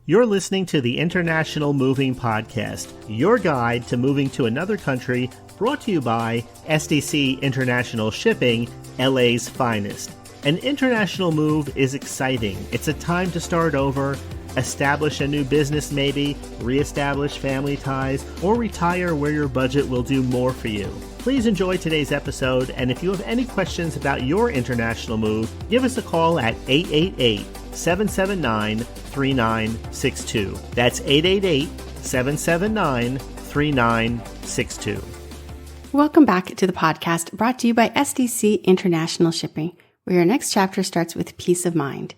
You're listening to the International Moving Podcast, your guide to moving to another country, brought to you by SDC International Shipping, LA's finest. An international move is exciting. It's a time to start over, establish a new business maybe, reestablish family ties, or retire where your budget will do more for you. Please enjoy today's episode, and if you have any questions about your international move, give us a call at 888-779-3962. That's 888-779-3962. Welcome back to the podcast brought to you by SDC International Shipping, where your next chapter starts with peace of mind.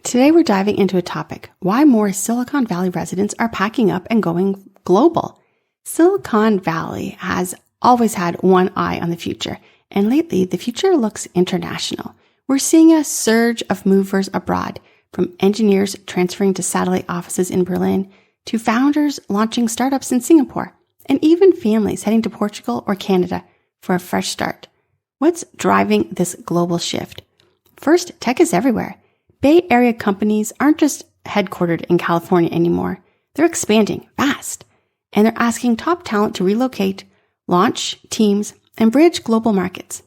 Today we're diving into a topic: why more Silicon Valley residents are packing up and going global. Silicon Valley has always had one eye on the future, and lately the future looks international. We're seeing a surge of movers abroad, from engineers transferring to satellite offices in Berlin, to founders launching startups in Singapore, and even families heading to Portugal or Canada for a fresh start. What's driving this global shift? First, tech is everywhere. Bay Area companies aren't just headquartered in California anymore. They're expanding fast, and they're asking top talent to relocate, launch teams, and bridge global markets.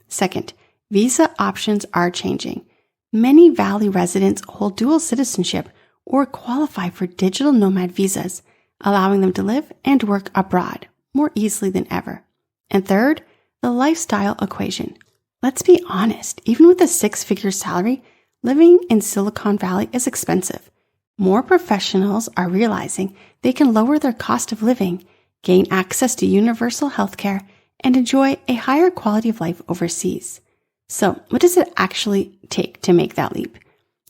Second, visa options are changing. Many Valley residents hold dual citizenship or qualify for digital nomad visas, allowing them to live and work abroad more easily than ever. And third, the lifestyle equation. Let's be honest, even with a six-figure salary, living in Silicon Valley is expensive. More professionals are realizing they can lower their cost of living, gain access to universal healthcare, and enjoy a higher quality of life overseas. So, what does it actually take to make that leap?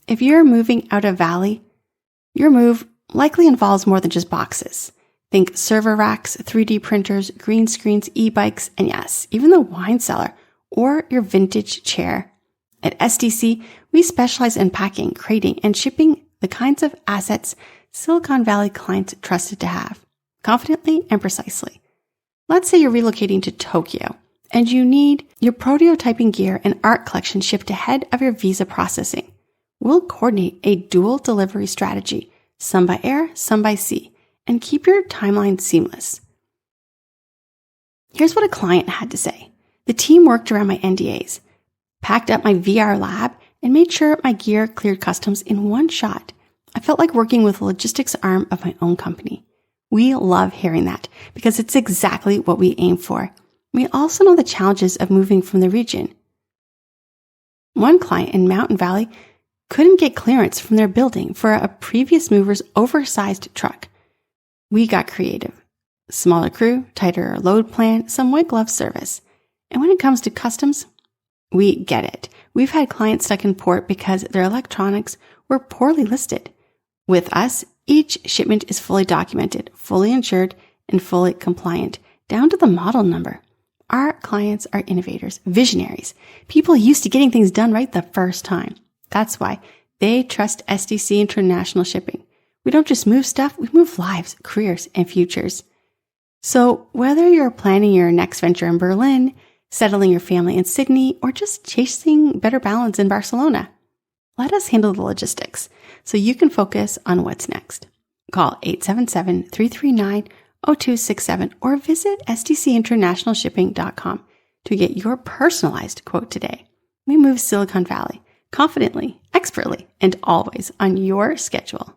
If you're moving out of Valley, your move likely involves more than just boxes. Think server racks, 3D printers, green screens, e-bikes, and yes, even the wine cellar or your vintage chair. At SDC, we specialize in packing, crating, and shipping the kinds of assets Silicon Valley clients trusted to have, confidently and precisely. Let's say you're relocating to Tokyo, and you need your prototyping gear and art collection shipped ahead of your visa processing. We'll coordinate a dual delivery strategy, some by air, some by sea, and keep your timeline seamless. Here's what a client had to say. The team worked around my NDAs, packed up my VR lab, and made sure my gear cleared customs in one shot. I felt like working with the logistics arm of my own company. We love hearing that because it's exactly what we aim for. We also know the challenges of moving from the region. One client in Mountain Valley couldn't get clearance from their building for a previous mover's oversized truck. We got creative. Smaller crew, tighter load plan, some white glove service. And when it comes to customs, we get it. We've had clients stuck in port because their electronics were poorly listed. With us, each shipment is fully documented, fully insured, and fully compliant, down to the model number. Our clients are innovators, visionaries, people used to getting things done right the first time. That's why they trust SDC International Shipping. We don't just move stuff, we move lives, careers, and futures. So whether you're planning your next venture in Berlin, settling your family in Sydney, or just chasing better balance in Barcelona, let us handle the logistics so you can focus on what's next. Call 877-339-0267 or visit sdcinternationalshipping.com to get your personalized quote today. We move Silicon Valley confidently, expertly, and always on your schedule.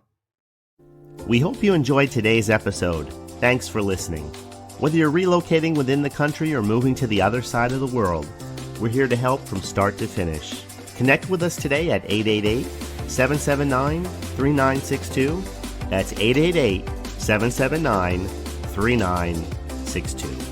We hope you enjoyed today's episode. Thanks for listening. Whether you're relocating within the country or moving to the other side of the world, we're here to help from start to finish. Connect with us today at 888-779-3962. That's 888-779-3962.